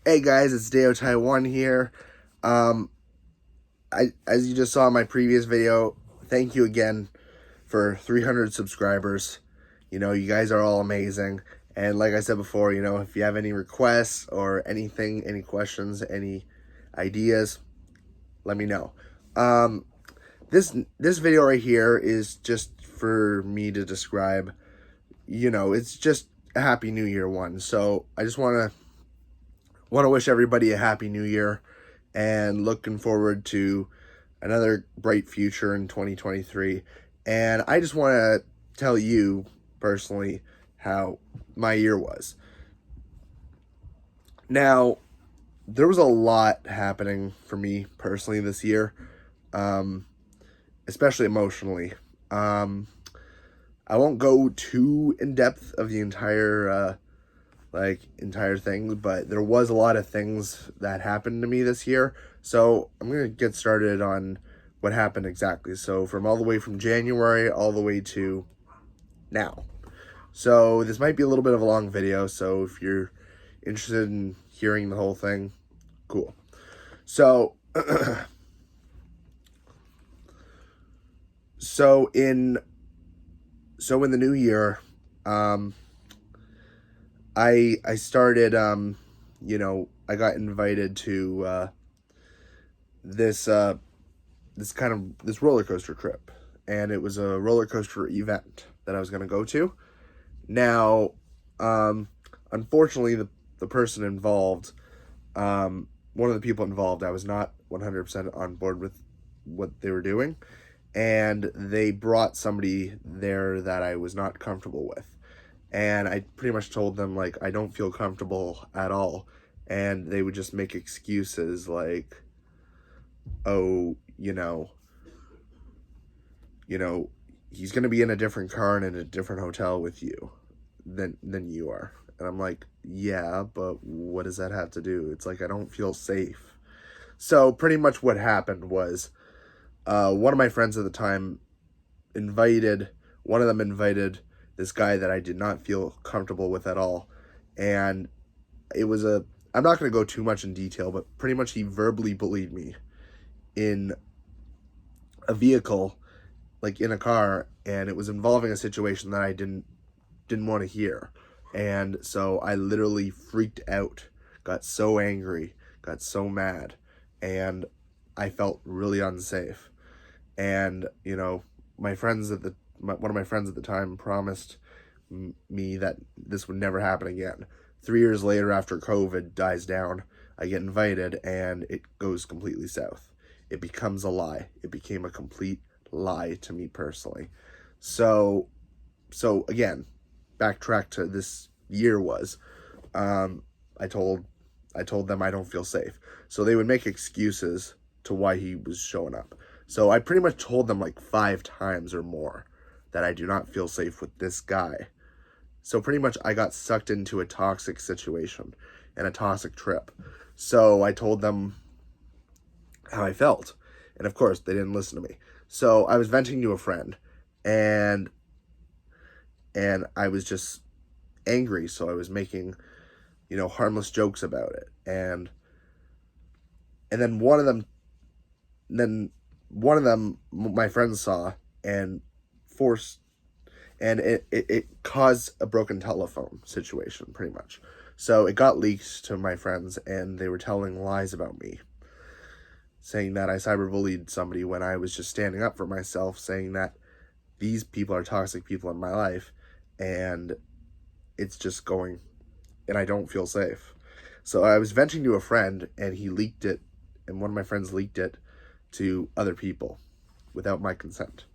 Hey guys, it's Deo Taiwan here. Um, as you just saw in my previous video, thank you again for 300 subscribers. You guys are all amazing. And like I said before, if you have any requests or anything, any questions, any ideas, let me know. Um, this video right here is just for me to describe. It's just a Happy New Year one. So I just want to wish everybody a Happy New Year and looking forward to another bright future in 2023. And I just want to tell you personally how my year was. Now, there was a lot happening for me personally this year, um, especially emotionally. Um, I won't go too in depth of the entire thing, but there was a lot of things that happened to me this year. So I'm gonna get started on what happened exactly. So from all the way from January all the way to now. So this might be a little bit of a long video. So if you're interested in hearing the whole thing, cool. So so in in the new year, um, I started I got invited to this this roller coaster trip, and it was a roller coaster event that I was going to go to. Now, um, unfortunately, the person involved, one of the people involved, I was not 100% on board with what they were doing, and they brought somebody there that I was not comfortable with. And I pretty much told them, like, I don't feel comfortable at all. And they would just make excuses like, oh, you know, he's gonna be in a different car and in a different hotel with you than you are. And I'm like, yeah, but what does that have to do? It's like I don't feel safe. So pretty much what happened was, one of my friends at the time invited one of them invited this guy that I did not feel comfortable with at all. And it was a I'm not going to go too much in detail, but pretty much he verbally bullied me in a vehicle, like in a car, and it was involving a situation that I didn't want to hear. And so I literally freaked out, got so angry, got so mad, and I felt really unsafe. And one of my friends at the time promised me that this would never happen again. 3 years later, after COVID dies down, I get invited and it goes completely south. It becomes a lie. It became a complete lie to me personally. So, again, backtrack to this year was, um, I told I told them I don't feel safe. So they would make excuses to why he was showing up. So I pretty much told them like 5 times or more that I do not feel safe with this guy. So pretty much I got sucked into a toxic situation and a toxic trip. So I told them how I felt. And of course, they didn't listen to me. So I was venting to a friend, and I was just angry, so I was making, harmless jokes about it. And then one of them my friends saw, and forced and it caused a broken telephone situation pretty much. So it got leaked to my friends, and they were telling lies about me, saying that I cyberbullied somebody when I was just standing up for myself, saying that these people are toxic people in my life, and it's just going, and I don't feel safe. So I was venting to a friend, and he leaked it, and one of my friends leaked it to other people without my consent,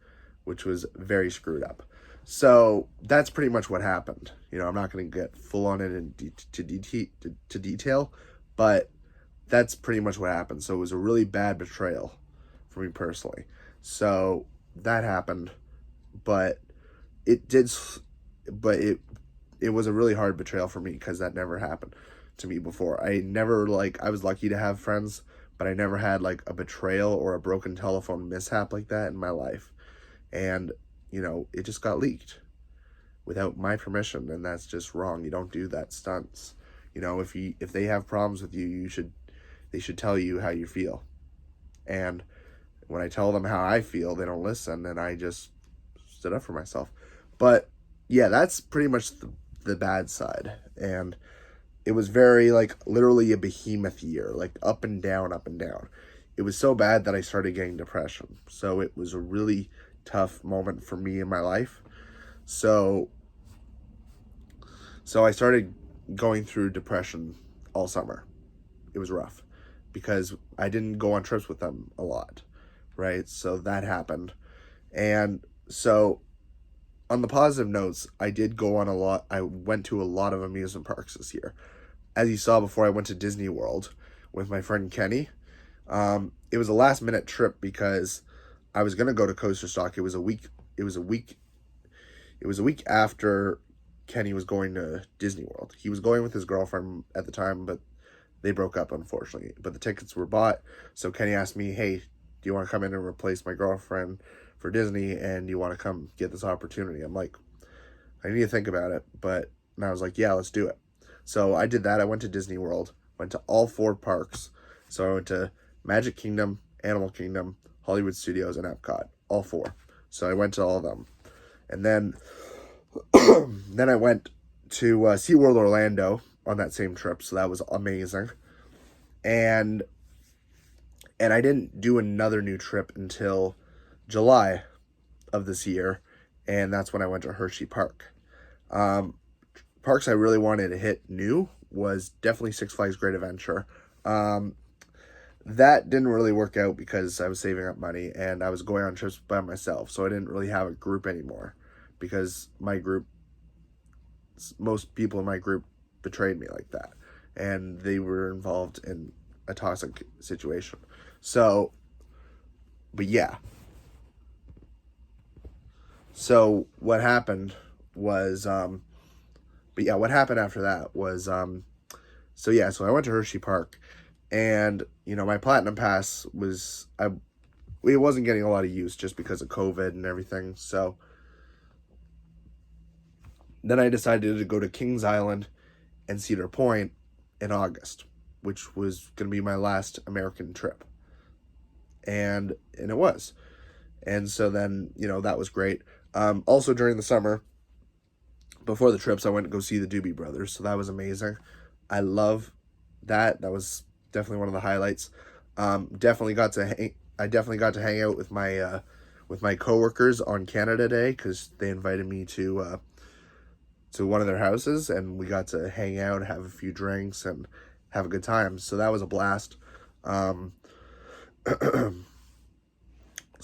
which was very screwed up. So that's pretty much what happened. I'm not going to get full on it to detail, but that's pretty much what happened. So it was a really bad betrayal for me personally. So that happened, but it did, but it was a really hard betrayal for me because that never happened to me before. I was lucky to have friends, but I never had like a betrayal or a broken telephone mishap like that in my life. And it just got leaked without my permission, and that's just wrong. You don't do that, stunts. You know, if they have problems with you, they should tell you how you feel. And when I tell them how I feel, they don't listen, and I just stood up for myself. But yeah, that's pretty much the bad side. And it was very, like, literally a behemoth year, like up and down, up and down. It was so bad that I started getting depression. So it was a really tough moment for me in my life. So I started going through depression all summer. It was rough because I didn't go on trips with them a lot, right? So that happened. And so on the positive notes, I did go on a lot. I went to a lot of amusement parks this year. As you saw before, I went to Disney World with my friend Kenny. It was a last minute trip because I was gonna go to Coaster Stock. It was a week. It was a week. It was a week after Kenny was going to Disney World. He was going with his girlfriend at the time, but they broke up, unfortunately. But the tickets were bought, so Kenny asked me, "Hey, do you want to come in and replace my girlfriend for Disney? And do you want to come get this opportunity?" I'm like, I need to think about it, and I was like, "Yeah, let's do it." So I did that. I went to Disney World, went to all 4 parks. So I went to Magic Kingdom, Animal Kingdom, Hollywood Studios, and Epcot, all 4. So I went to all of them. And then then I went to SeaWorld Orlando on that same trip, so that was amazing. And I didn't do another new trip until July of this year, and that's when I went to Hershey Park. Parks I really wanted to hit new was definitely Six Flags Great Adventure. That didn't really work out because I was saving up money and I was going on trips by myself, so I didn't really have a group anymore because most people in my group betrayed me like that, and they were involved in a toxic situation. So, but yeah. So what happened was, what happened after that was, so I went to Hershey Park, and my Platinum Pass it wasn't getting a lot of use just because of COVID and everything. So then I decided to go to Kings Island and Cedar Point in August, which was going to be my last American trip. And it was. And so then, that was great. Also during the summer, before the trips, I went to go see the Doobie Brothers. So that was amazing. I love that. That was definitely one of the highlights. I definitely got to hang out with my coworkers on Canada Day because they invited me to one of their houses, and we got to hang out, have a few drinks, and have a good time. So that was a blast. So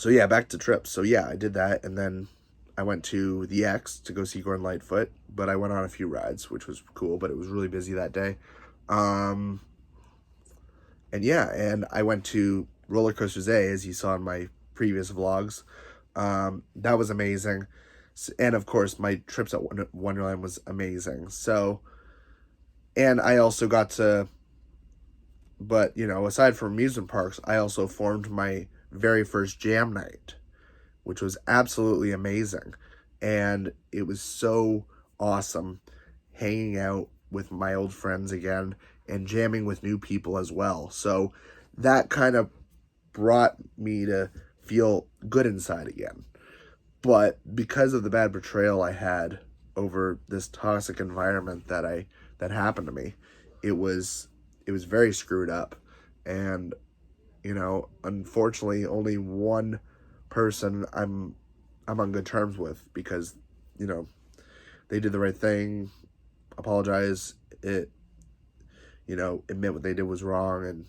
yeah, back to trips. So yeah, I did that, and then I went to the X to go see Gordon Lightfoot, but I went on a few rides, which was cool, but it was really busy that day. And I went to Roller Coasters A, as you saw in my previous vlogs. That was amazing. And of course, my trips at Wonderland was amazing. So, and I also got to, aside from amusement parks, I also formed my very first jam night, which was absolutely amazing. And it was so awesome hanging out with my old friends again and jamming with new people as well. So that kind of brought me to feel good inside again. But because of the bad betrayal I had over this toxic environment that happened to me, it was very screwed up. And unfortunately, only one person I'm on good terms with because they did the right thing, apologize, admit what they did was wrong, and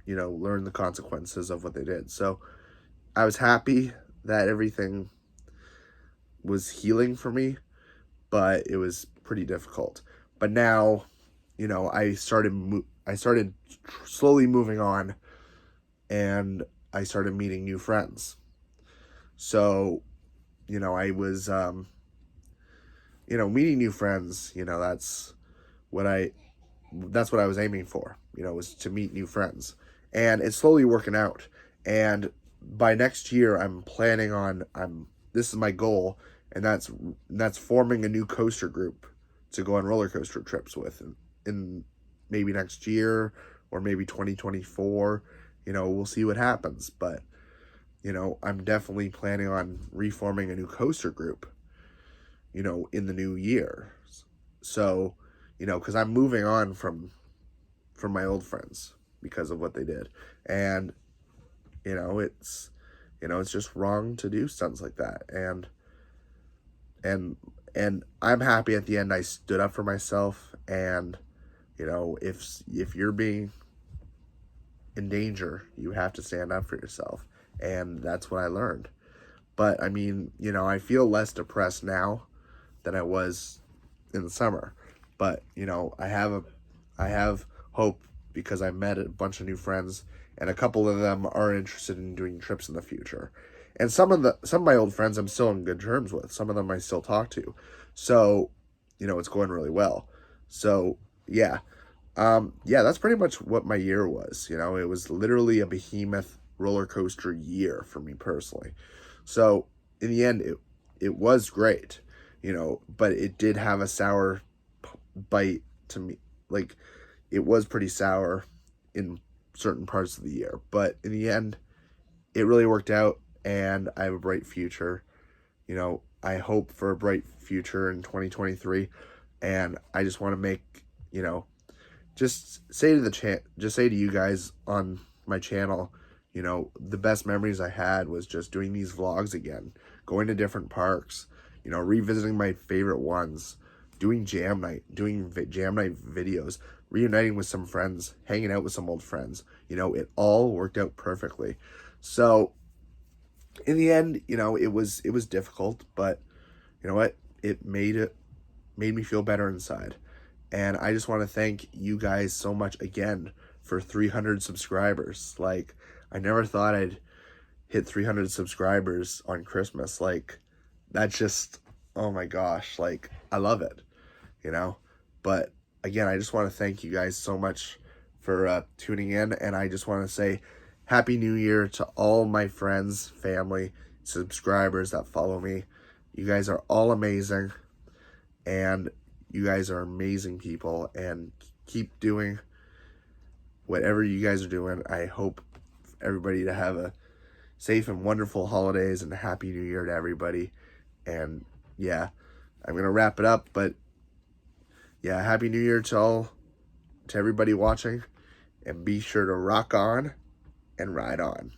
learn the consequences of what they did. So I was happy that everything was healing for me, but it was pretty difficult. But now, I started slowly moving on, and I started meeting new friends. So, I was, meeting new friends, that's what I was aiming for, was to meet new friends. And it's slowly working out. And by next year, this is my goal, and that's forming a new coaster group to go on roller coaster trips with in maybe next year or maybe 2024. We'll see what happens. But, I'm definitely planning on reforming a new coaster group, in the new year. So, because I'm moving on from my old friends because of what they did. And, it's, it's just wrong to do stunts like that. And I'm happy at the end I stood up for myself. And, if you're being in danger, you have to stand up for yourself. And that's what I learned. But I mean, I feel less depressed now than I was in the summer. But, I have hope because I met a bunch of new friends, and a couple of them are interested in doing trips in the future. And some of my old friends I'm still on good terms with. Some of them I still talk to. So, it's going really well. So, yeah. Yeah, that's pretty much what my year was. It was literally a behemoth roller coaster year for me personally. So, in the end, it was great, but it did have a sour bite to me. Like, it was pretty sour in certain parts of the year, but in the end, it really worked out, and I have a bright future. I hope for a bright future in 2023, and I just want to make, just say to you guys on my channel, the best memories I had was just doing these vlogs again, going to different parks, revisiting my favorite ones, doing jam night videos, reuniting with some friends, hanging out with some old friends. It all worked out perfectly. So in the end, it was difficult, but you know what? It made me feel better inside. And I just want to thank you guys so much again for 300 subscribers. Like, I never thought I'd hit 300 subscribers on Christmas. Like, that's just, oh my gosh, like, I love it, But again, I just want to thank you guys so much for tuning in. And I just want to say Happy New Year to all my friends, family, subscribers that follow me. You guys are all amazing. And you guys are amazing people, and keep doing whatever you guys are doing. I hope everybody to have a safe and wonderful holidays and a happy new year to everybody. And yeah, I'm going to wrap it up, but yeah, happy new year to everybody watching, and be sure to rock on and ride on.